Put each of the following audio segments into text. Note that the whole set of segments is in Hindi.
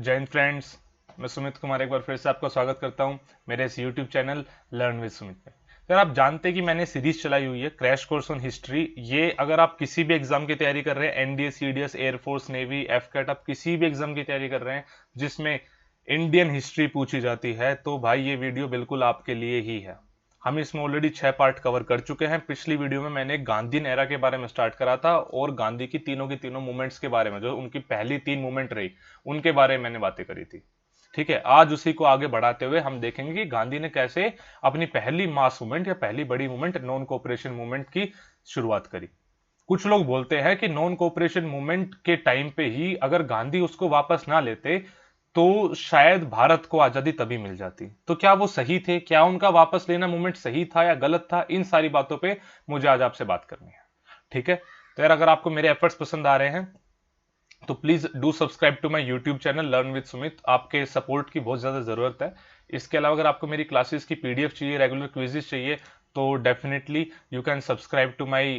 जय हिंद फ्रेंड्स। मैं सुमित कुमार एक बार फिर से आपका स्वागत करता हूं मेरे इस YouTube channel learn with Sumit में। अगर आप जानते हैं कि मैंने सीरीज चलाई हुई है क्रैश कोर्स ऑन हिस्ट्री। ये अगर आप किसी भी एग्जाम की तैयारी कर रहे हैं, एनडीए, सीडीएस, एयरफोर्स, नेवी, एफकेट, आप किसी भी एग्जाम की तैयारी कर रहे हैं जिसमें इंडियन हिस्ट्री पूछी जाती है, तो भाई ये वीडियो बिल्कुल आपके लिए ही है। हम इसमें ऑलरेडी 6 पार्ट कवर कर चुके हैं। पिछली वीडियो में मैंने गांधीन एरा के बारे में स्टार्ट करा था और गांधी की तीनों मूवमेंट्स के बारे में, जो उनकी पहली 3 मूवमेंट रही, उनके बारे में मैंने बातें करी थी। ठीक है, आज उसी को आगे बढ़ाते हुए हम देखेंगे कि गांधी ने कैसे अपनी पहली मास मूवमेंट या पहली बड़ी मूवमेंट नॉन कोऑपरेशन मूवमेंट की शुरुआत करी। कुछ लोग बोलते हैं कि नॉन कोऑपरेशन मूवमेंट के टाइम पे ही अगर गांधी उसको वापस ना लेते तो शायद भारत को आजादी तभी मिल जाती। तो क्या वो सही थे? क्या उनका वापस लेना मूवमेंट सही था या गलत था? इन सारी बातों पे मुझे आज आपसे बात करनी है। ठीक है, तो यार अगर आपको मेरे एफर्ट्स पसंद आ रहे हैं तो please do subscribe to my YouTube channel learn with Sumit. आपके सपोर्ट की बहुत ज्यादा जरूरत है। इसके अलावा अगर आपको मेरी क्लासेस की पीडीएफ चाहिए, रेगुलर क्विजेस चाहिए, तो definitely you can subscribe to my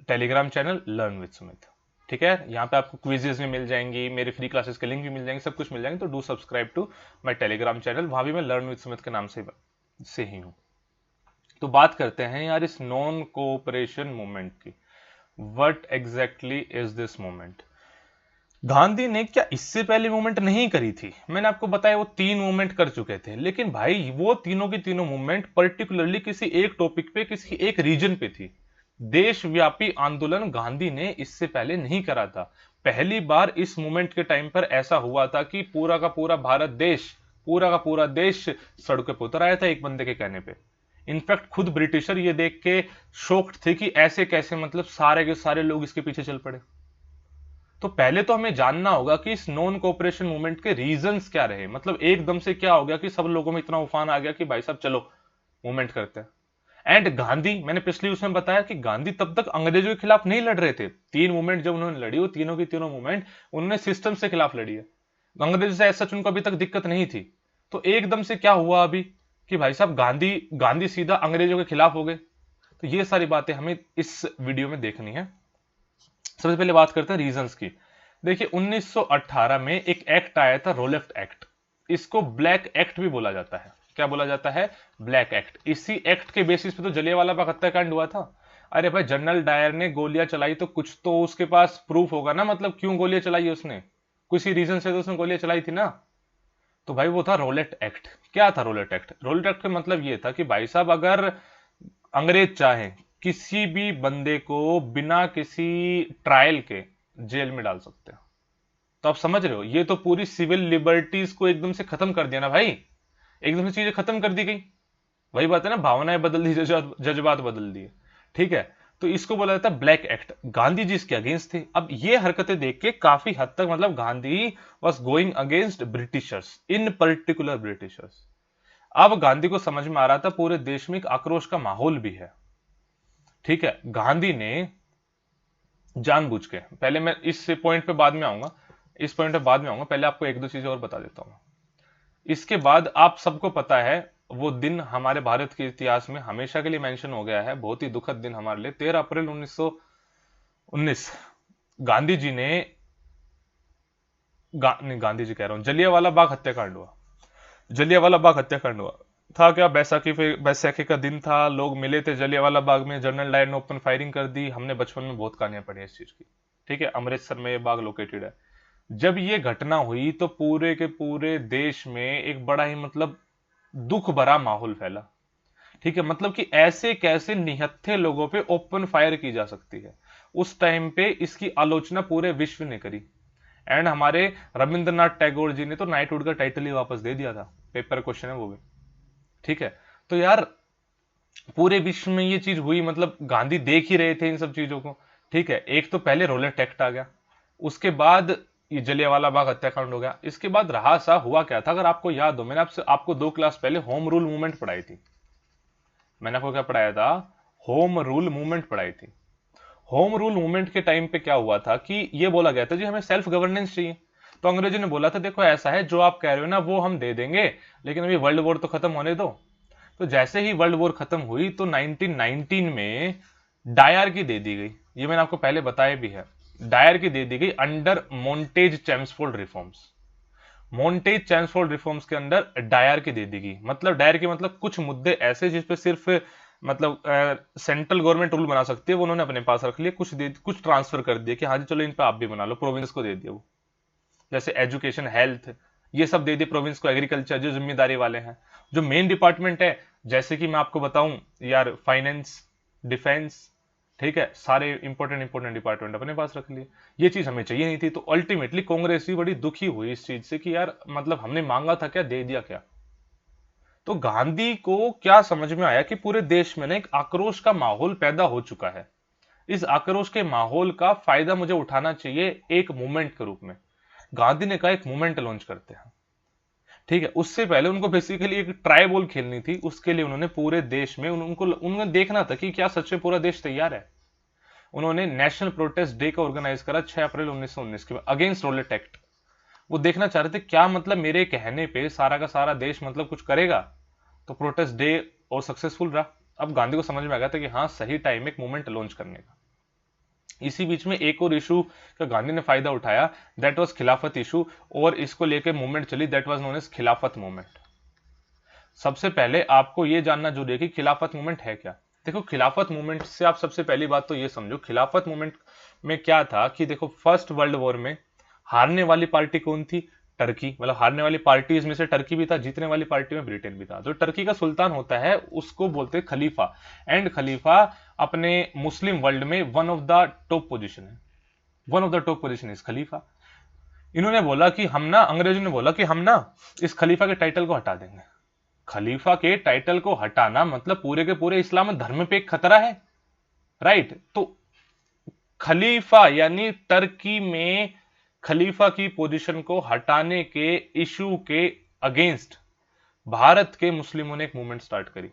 Telegram channel learn with Sumit. ठीक है, यहाँ पे आपको क्विजेस भी मिल जाएंगी, मेरी फ्री क्लासेस के लिंक भी मिल जाएंगे, सब कुछ मिल जाएंगे। तो do subscribe to my Telegram channel, वहां भी मैं लर्न विद सुमित के नाम से ही हूँ। तो बात करते हैं यार इस नॉन कोऑपरेशन मूवमेंट की। What exactly is this movement? Gandhi ने क्या इससे पहले मूवमेंट नहीं करी थी? मैंने आपको बताया वो 3 मूवमेंट कर चुके थे, लेकिन भाई वो तीनों की तीनों मूवमेंट पर्टिकुलरली किसी एक टॉपिक पे, किसी एक रीजन पे थी। देशव्यापी आंदोलन गांधी ने इससे पहले नहीं करा था। पहली बार इस मूवमेंट के टाइम पर ऐसा हुआ था कि पूरा का पूरा भारत देश, पूरा का पूरा देश सड़कों पर उतर आया था एक बंदे के कहने पे। इनफैक्ट खुद ब्रिटिशर ये देख के शॉक्ड थे कि ऐसे कैसे, मतलब सारे के सारे लोग इसके पीछे चल पड़े। तो पहले तो हमें जानना होगा कि इस नॉन कोऑपरेशन मूवमेंट के रीजंस क्या रहे। मतलब एकदम से क्या हो गया कि सब लोगों में इतना उफान आ गया कि भाई साहब चलो मूवमेंट करते हैं। एंड गांधी, मैंने पिछली उसमें बताया कि गांधी तब तक अंग्रेजों के खिलाफ नहीं लड़ रहे थे। 3 मूवमेंट जब उन्होंने लड़ी, वो तीनों की तीनों मूवमेंट उन्होंने सिस्टम से खिलाफ लड़ी है। अंग्रेजों से ऐसा उनको अभी तक दिक्कत नहीं थी। तो एकदम से क्या हुआ अभी कि भाई साहब गांधी गांधी सीधा अंग्रेजों के खिलाफ हो गए। तो ये सारी बातें हमें इस वीडियो में देखनी है। सबसे पहले बात करते हैं रीजंस की। देखिए 1918 में एक एक्ट आया था, रोलेफ्ट एक्ट। इसको ब्लैक एक्ट भी बोला जाता है। क्या बोला जाता है? Black act. इसी एक्ट के बेसिस पे तो जलियांवाला बाग हत्याकांड हुआ था। अरे भाई, जनरल डायर ने गोलियां चलाई तो कुछ तो उसके पास प्रूफ होगा ना, मतलब क्यों गोलियां चलाई है उसने, किसी रीजन से तो उसने गोलियां चलाई थी ना। तो भाई वो था रोलेट एक्ट। क्या था रोलेट एक्ट? रोलेट एक्ट का मतलब ये था कि भाई साहब अगर अंग्रेज चाहें किसी भी बंदे को बिना किसी ट्रायल के जेल में डाल सकते हैं। तो आप समझ रहे हो, ये तो पूरी सिविल लिबर्टीज को एकदम से खत्म कर दिया ना भाई। एकदम से चीजें खत्म कर दी गई। वही बात है ना, भावनाएं बदल दी, जज्बात बदल दिए। ठीक है, तो इसको बोला जाता है ब्लैक एक्ट। गांधी जी इसके अगेंस्ट थे। अब ये हरकतें देख के काफी हद तक, मतलब Gandhi was going against Britishers, in particular Britishers. अब गांधी को समझ में आ रहा था पूरे देश में एक आक्रोश का माहौल भी है। ठीक है, गांधी ने जानबूझ के, पहले मैं इस पॉइंट पे बाद में आऊंगा, इस पॉइंट पे बाद में आऊंगा, पहले आपको एक दो चीजें और बता देता हूं। इसके बाद आप सबको पता है वो दिन हमारे भारत के इतिहास में हमेशा के लिए मेंशन हो गया है, बहुत ही दुखद दिन हमारे लिए, 13 अप्रैल 1919। गांधी जी ने नहीं, गांधी जी कह रहा हूं, जलियांवाला बाग हत्याकांड हुआ। जलियांवाला बाग हत्याकांड हुआ था क्या? बैसाखी का दिन था, लोग मिले थे जलियांवाला बाग में, जनरल डायर ने ओपन फायरिंग कर दी। हमने बचपन में बहुत कहानियां पढ़ी इस चीज की। ठीक है, अमृतसर में ये बाग लोकेटेड है। जब ये घटना हुई तो पूरे के पूरे देश में एक बड़ा ही, मतलब दुख भरा माहौल फैला। ठीक है, मतलब कि ऐसे कैसे निहत्थे लोगों पे ओपन फायर की जा सकती है। उस टाइम पे इसकी आलोचना पूरे विश्व ने करी। एंड हमारे रविंद्रनाथ टैगोर जी ने तो नाइटहुड का टाइटल ही वापस दे दिया था। पेपर क्वेश्चन है वो भी। ठीक है, तो यार पूरे विश्व में ये चीज हुई, मतलब गांधी देख ही रहे थे इन सब चीजों को। ठीक है, एक तो पहले रोलेट एक्ट आ गया, उसके बाद ये जलियांवाला बाग हत्याकांड हो गया। इसके बाद रहा सा हुआ क्या था, अगर आपको याद हो, मैंने आपको 2 क्लास पहले होम रूल मूवमेंट पढ़ाई थी। मैंने आपको क्या पढ़ाया था? होम रूल मूवमेंट पढ़ाई थी। होम रूल मूवमेंट के टाइम पे क्या हुआ था कि ये बोला गया था जी हमें सेल्फ गवर्नेंस चाहिए। तो अंग्रेजों ने बोला था देखो ऐसा है, जो आप कह रहे हो ना वो हम दे देंगे, लेकिन अभी वर्ल्ड वॉर तो खत्म होने दो। तो जैसे ही वर्ल्ड वॉर खत्म हुई तो 1919 में डायर की दे दी गई। ये मैंने आपको पहले बताया भी है। डायर की दे दी गई under Montagu Chelmsford reforms. Montagu Chelmsford reforms के अंदर डायर की दे दी गई। मतलब डायर की मतलब कुछ मुद्दे ऐसे जिसपे सिर्फ मतलब सेंट्रल गवर्नमेंट रूल बना सकती है, वो उन्होंने अपने पास रख लिए, कुछ ट्रांसफर कर दिए कि हाँ जी चलो इन पे आप भी बना लो, प्रोविंस को दे दिया वो। जैसे एजुकेशन, हेल्थ, ये सब दे दिए प्रोविंस को। एग्रीकल्चर जो जिम्मेदारी वाले हैं, जो मेन डिपार्टमेंट है, जैसे कि मैं आपको बताऊं यार, फाइनेंस, डिफेंस, ठीक है, सारे इंपॉर्टेंट इंपॉर्टेंट डिपार्टमेंट अपने पास रख लिए। ये चीज हमें चाहिए नहीं थी, तो अल्टीमेटली कांग्रेस भी बड़ी दुखी हुई इस चीज से कि यार मतलब हमने मांगा था क्या, दे दिया क्या। तो गांधी को क्या समझ में आया कि पूरे देश में ना एक आक्रोश का माहौल पैदा हो चुका है, इस आक्रोश के माहौल का फायदा मुझे उठाना चाहिए एक मूवमेंट के रूप में। गांधी ने कहा एक मूवमेंट लॉन्च करते हैं। ठीक है, उससे पहले उनको बेसिकली एक ट्राई बॉल खेलनी थी। उसके लिए उन्होंने पूरे देश में उन्होंने देखना था कि क्या सच में पूरा देश तैयार है। उन्होंने नेशनल प्रोटेस्ट डे का ऑर्गेनाइज करा 6 अप्रैल 1919 के, अगेंस्ट रोलेट एक्ट। वो देखना चाह रहे थे क्या मतलब मेरे कहने पे सारा का सारा देश मतलब कुछ करेगा। तो प्रोटेस्ट डे और सक्सेसफुल रहा। अब गांधी को समझ में आ गया था कि हाँ सही टाइम एक मूवमेंट लॉन्च करने का। इसी बीच में एक और इशू का गांधी ने फायदा उठाया, दैट वाज खिलाफत इशू, और इसको लेकर मूवमेंट चली, दैट वाज नोन एज खिलाफत मूवमेंट। सबसे पहले आपको यह जानना जरूरी है कि खिलाफत मूवमेंट है क्या। देखो खिलाफत मूवमेंट से आप सबसे पहली बात तो ये समझो, खिलाफत मूवमेंट में क्या था कि देखो फर्स्ट वर्ल्ड वॉर में हारने वाली पार्टी कौन थी, टर्की। मतलब हारने वाली पार्टीज में से टर्की भी था, जीतने वाली पार्टी में ब्रिटेन भी था। जो टर्की का सुल्तान होता है उसको बोलते हैं खलीफा, एंड खलीफा अपने मुस्लिम वर्ल्ड में one of the top position है। One of the top position is खलीफा। इन्होंने बोला कि हम ना, अंग्रेजों ने बोला कि हम ना इस खलीफा के टाइटल को हटा देंगे। खलीफा के टाइटल को हटाना मतलब पूरे के पूरे इस्लाम धर्म पे एक खतरा है, राइट। तो खलीफा यानी टर्की में खलीफा की पोजीशन को हटाने के इशू के अगेंस्ट भारत के मुस्लिमों ने एक मूवमेंट स्टार्ट करी।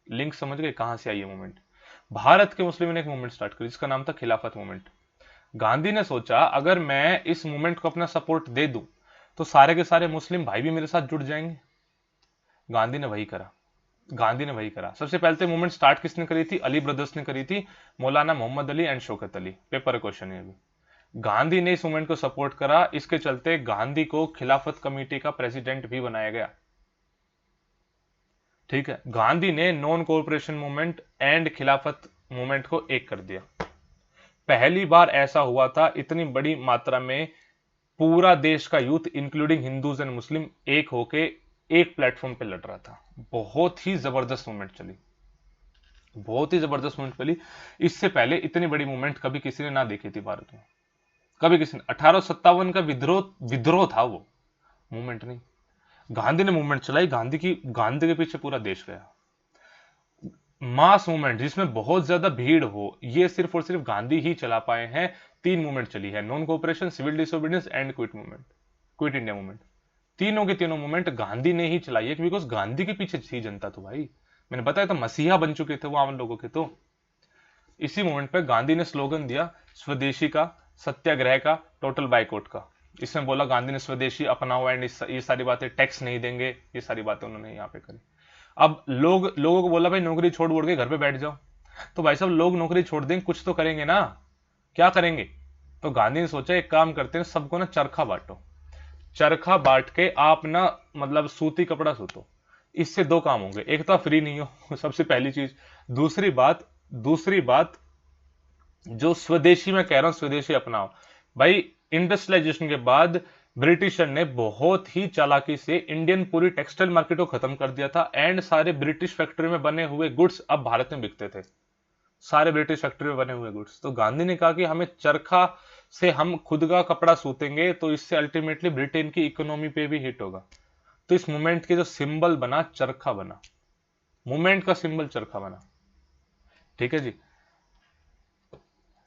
लिंक समझ गए कहां से आई ये मूवमेंट। भारत के मुस्लिमों ने एक मूवमेंट स्टार्ट करी जिसका नाम था खिलाफत मूवमेंट। गांधी ने सोचा अगर मैं इस मूवमेंट को अपना सपोर्ट दे दूं तो सारे के सारे मुस्लिम भाई भी मेरे साथ जुड़ जाएंगे। गांधी ने वही करा। गांधी ने वही करा। सबसे पहले तो मूवमेंट स्टार्ट किसने करी थी, अली ब्रदर्स ने करी थी, Maulana Mohammad Ali and Shaukat Ali. Paper question है अभी। गांधी ने इस मूवमेंट को सपोर्ट करा, इसके चलते गांधी को खिलाफत कमेटी का प्रेसिडेंट भी बनाया गया। ठीक है, गांधी ने नॉन कोऑपरेशन मूवमेंट एंड खिलाफत मूवमेंट को एक कर दिया। पहली बार ऐसा हुआ था इतनी बड़ी मात्रा में पूरा देश का youth including Hindus and Muslim एक होके एक प्लेटफॉर्म पे लड़ रहा था। बहुत ही जबरदस्त मूवमेंट चली, बहुत ही जबरदस्त मूवमेंट चली। इससे पहले इतनी बड़ी मूवमेंट कभी किसी ने ना देखी थी भारत में, कभी किसी ने। 1857 का विद्रोह, विद्रोह था वो, मूवमेंट नहीं। गांधी ने मूवमेंट चलाई, गांधी के पीछे पूरा देश गया। मास मूवमेंट जिसमें बहुत ज्यादा भीड़ हो, ये सिर्फ और सिर्फ गांधी ही चला पाए हैं। 3 मूवमेंट चली है, non cooperation, civil disobedience and quit movement, quit India movement. तीनों के तीनों मूवमेंट गांधी ने ही चलाई है, बिकॉज गांधी के पीछे थी जनता। तो भाई मैंने बताया तो मसीहा बन चुके थे वो आम लोगों के। तो इसी मोमेंट पे गांधी ने स्लोगन दिया स्वदेशी का, सत्याग्रह का, टोटल बाइकआउट का। इसमें बोला गांधी ने स्वदेशी अपनाओ एंड ये सारी बातें, टैक्स नहीं देंगे, ये सारी बातें उन्होंने यहाँ पे करी। अब लोगों को बोला भाई नौकरी छोड़ छोड़ के घर पे बैठ जाओ। तो भाई साहब लोग नौकरी छोड़ देंगे, कुछ तो करेंगे ना, क्या करेंगे। तो गांधी ने सोचा एक काम करते हैं, सबको ना चरखा बांटो। चरखा बांट के आप ना मतलब सूती कपड़ा सूतो। इससे 2 काम होंगे, एक तो आप फ्री नहीं हो सबसे पहली चीज। दूसरी बात जो स्वदेशी मैं कह रहा हूं, स्वदेशी अपनाओ। भाई इंडस्ट्रियलाइजेशन के बाद ब्रिटिशर ने बहुत ही चालाकी से इंडियन पूरी टेक्सटाइल मार्केट को खत्म कर दिया था, एंड सारे ब्रिटिश फैक्ट्री में बने हुए गुड्स अब भारत में बिकते थे। सारे ब्रिटिश फैक्ट्री में बने हुए गुड्स। तो गांधी ने कहा कि हमें चरखा से हम खुद का कपड़ा सूतेंगे, तो इससे अल्टीमेटली ब्रिटेन की इकोनॉमी पे भी हिट होगा। तो इस मूवमेंट के जो सिंबल बना, चरखा बना। मूवमेंट का सिंबल चरखा बना। ठीक है जी।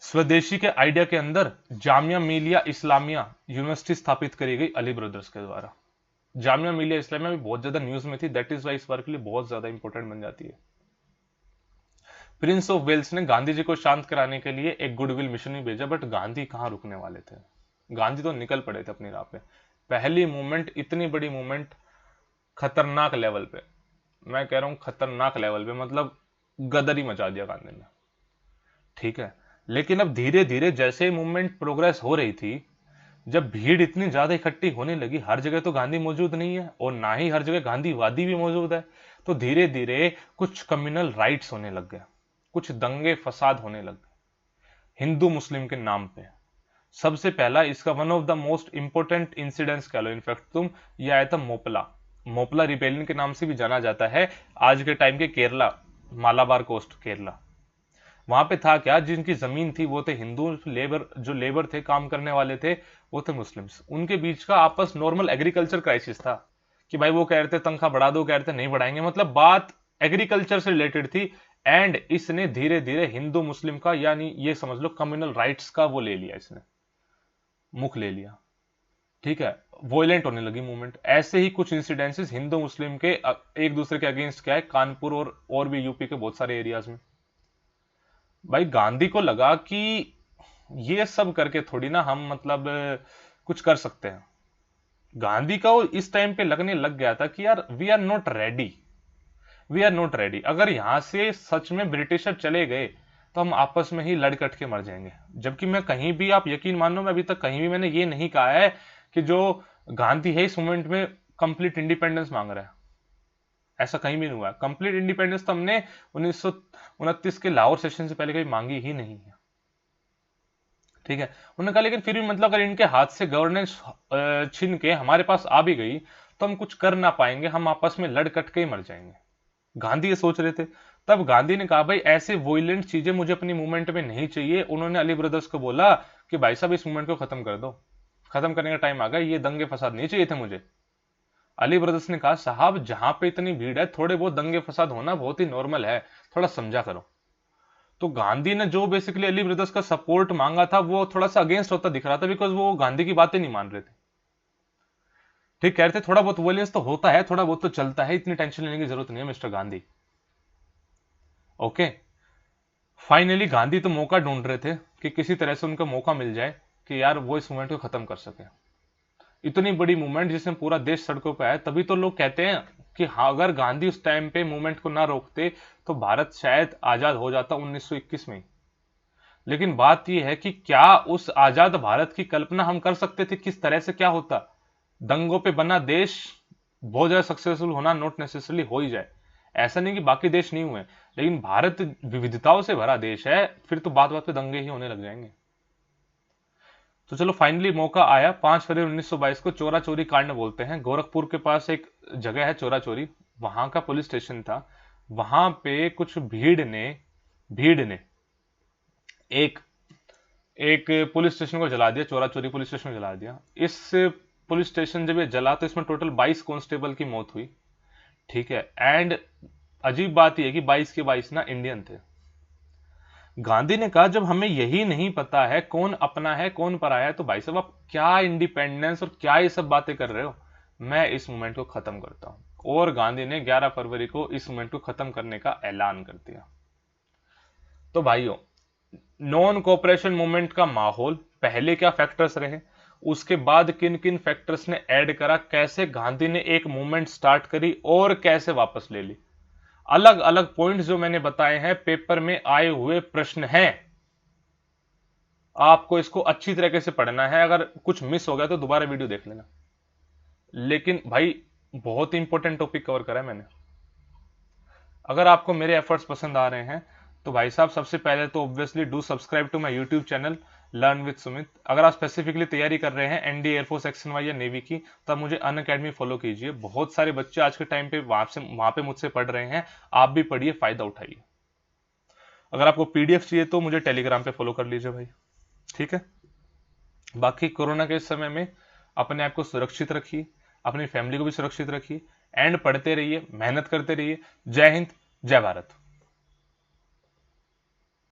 स्वदेशी के आइडिया के अंदर जामिया मिलिया इस्लामिया यूनिवर्सिटी स्थापित करी गई अली ब्रदर्स के द्वारा। जामिया मिलिया इस्लामिया भी बहुत ज्यादा न्यूज में थी, दैट इज वाई इस बार के लिए बहुत ज्यादा इंपॉर्टेंट बन जाती है। प्रिंस ऑफ वेल्स ने गांधी जी को शांत कराने के लिए एक गुडविल मिशन भी भेजा, बट गांधी कहां रुकने वाले थे। गांधी तो निकल पड़े थे अपनी राह पे। पहली मूवमेंट, इतनी बड़ी मूवमेंट, खतरनाक लेवल पे, मैं कह रहा हूं खतरनाक लेवल पे, मतलब गदर ही मचा दिया गांधी ने। ठीक है, लेकिन अब धीरे धीरे जैसे ही मूवमेंट प्रोग्रेस हो रही थी, जब भीड़ इतनी ज्यादा इकट्ठी होने लगी, हर जगह तो गांधी मौजूद नहीं है और ना ही हर जगह गांधीवादी भी मौजूद है, तो धीरे धीरे कुछ कम्युनल राइट्स होने लग गए, कुछ दंगे फसाद होने लग गए हिंदू मुस्लिम के नाम पे। सबसे पहला इसका one of the most important incidents कह लो इनफैक्ट तुम, ये आया था मोपला। मोपला रिबेलियन के नाम से भी जाना जाता है, आज के टाइम के केरला, मालाबार कोस्ट केरला। वहां पे था क्या, जिनकी जमीन थी वो थे हिंदू, लेबर जो लेबर थे, काम करने वाले थे, वो थे मुस्लिम्स। उनके बीच का आपस नॉर्मल एग्रीकल्चर क्राइसिस था कि भाई वो कह रहे थे तनख्वाह बढ़ा दो, कह रहे थे नहीं बढ़ाएंगे, मतलब बात एग्रीकल्चर से रिलेटेड थी। एंड इसने धीरे धीरे हिंदू मुस्लिम का, यानी ये समझ लो कम्युनल राइट्स का वो ले लिया, इसने मुख ले लिया। ठीक है, वॉयलेंट होने लगी मूवमेंट। ऐसे ही कुछ इंसिडेंसेस हिंदू मुस्लिम के एक दूसरे के अगेंस्ट क्या है, कानपुर और भी यूपी के बहुत सारे एरियाज में। भाई गांधी को लगा कि ये सब करके थोड़ी ना हम मतलब कुछ कर सकते हैं। गांधी का वो इस टाइम पे लगने लग गया था कि यार we are not ready, we are not ready. अगर यहां से सच में ब्रिटिशर चले गए तो हम आपस में ही लड़ कट के मर जाएंगे। जबकि मैं कहीं भी, आप यकीन मानो, मैं अभी तक कहीं भी मैंने ये नहीं कहा है कि जो गांधी है इस मूवमेंट में कंप्लीट इंडिपेंडेंस मांग रहा है। ऐसा कहीं भी नहीं हुआ। कंप्लीट इंडिपेंडेंस तो हमने 1929 के लाहौर सेशन से पहले कभी मांगी ही नहीं है। ठीक है, उन्होंने कहा लेकिन फिर भी मतलब अगर इनके हाथ से गवर्नेंस छीन के हमारे पास आ भी गई तो हम कुछ कर ना पाएंगे, हम आपस में लड़ कट के ही मर जाएंगे। गांधी ये सोच रहे थे। तब गांधी ने कहा भाई ऐसे वोयलेंट चीजें मुझे अपनी मूवमेंट में नहीं चाहिए। उन्होंने अली ब्रदर्स को बोला कि भाई साहब इस मूवमेंट को खत्म कर दो, खत्म करने का टाइम आ गया, ये दंगे फसाद नहीं चाहिए थे मुझे। अली ब्रदर्स ने कहा साहब जहां पे इतनी भीड़ है थोड़े बहुत दंगे फसाद होना बहुत ही नॉर्मल है, थोड़ा समझा करो। तो गांधी ने जो बेसिकली अली ब्रदर्स का सपोर्ट मांगा था वो थोड़ा सा अगेंस्ट होता दिख रहा था, बिकॉज वो गांधी की बातें नहीं मान रहे थे। ठीक कह रहे थे, थोड़ा बहुत वॉयलेंस तो होता है, थोड़ा बहुत तो चलता है, इतनी टेंशन लेने की जरूरत नहीं है mister Gandhi. Okay, finally Gandhi तो मौका ढूंढ रहे थे कि किसी तरह से उनको मौका मिल जाए कि यार वो इस मूवमेंट को खत्म कर सके। इतनी बड़ी मूवमेंट जिसमें पूरा देश सड़कों पर आया, तभी तो लोग कहते हैं कि हाँ अगर गांधी उस टाइम पे मूवमेंट को ना रोकते तो भारत शायद आजाद हो जाता 1921 में ही। लेकिन बात यह है कि क्या उस आजाद भारत की कल्पना हम कर सकते थे, किस तरह से क्या होता। दंगों पे बना देश बहुत ज्यादा सक्सेसफुल होना नॉट नेसेसरली हो ही जाए। ऐसा नहीं कि बाकी देश नहीं हुए, लेकिन भारत विविधताओं से भरा देश है, फिर तो बात बात पे दंगे ही होने लग जाएंगे। तो चलो फाइनली मौका आया। 5 फरवरी 1922 को चोरा चोरी कांड बोलते हैं। गोरखपुर के पास एक जगह है चोरा चोरी, वहां का पुलिस स्टेशन था। वहां पे कुछ भीड़ ने एक एक पुलिस स्टेशन को जला दिया, चोरा चोरी पुलिस स्टेशन को जला दिया। इस पुलिस स्टेशन जब ये जला तो इसमें टोटल 22 कांस्टेबल की मौत हुई। ठीक है, एंड अजीब बात यह कि 22 के 22 ना इंडियन थे। गांधी ने कहा जब हमें यही नहीं पता है कौन अपना है कौन पराया है, तो भाई साहब आप क्या इंडिपेंडेंस और क्या ये सब बातें कर रहे हो, मैं इस मूवमेंट को खत्म करता हूं। और गांधी ने 11 फरवरी को इस मूवमेंट को खत्म करने का ऐलान कर दिया। तो भाइयों, नॉन कोऑपरेशन मूवमेंट का माहौल, पहले क्या फैक्टर्स रहे, उसके बाद किन किन फैक्टर्स ने ऐड करा, कैसे गांधी ने एक मूवमेंट स्टार्ट करी और कैसे वापस ले ली, अलग अलग पॉइंट्स जो मैंने बताए हैं पेपर में आए हुए प्रश्न हैं। आपको इसको अच्छी तरीके से पढ़ना है, अगर कुछ मिस हो गया तो दोबारा वीडियो देख लेना। लेकिन भाई बहुत इंपॉर्टेंट टॉपिक कवर करा है मैंने। अगर आपको मेरे एफर्ट्स पसंद आ रहे हैं तो भाई साहब सबसे पहले तो obviously do subscribe to my YouTube channel learn with Sumit. अगर आप स्पेसिफिकली तैयारी कर रहे हैं एनडी एयरफोर्स एक्शन वाई या नेवी की, तब मुझे अन अकेडमी फॉलो कीजिए। बहुत सारे बच्चे आज के टाइम पे वहां पे मुझसे पढ़ रहे हैं, आप भी पढ़िए, फायदा उठाइए। अगर आपको पीडीएफ चाहिए तो मुझे टेलीग्राम पे फॉलो कर लीजिए भाई। ठीक है, बाकी कोरोना के इस समय में अपने आप को सुरक्षित रखिए, अपनी फैमिली को भी सुरक्षित रखिए, एंड पढ़ते रहिए, मेहनत करते रहिए। जय हिंद, जय भारत।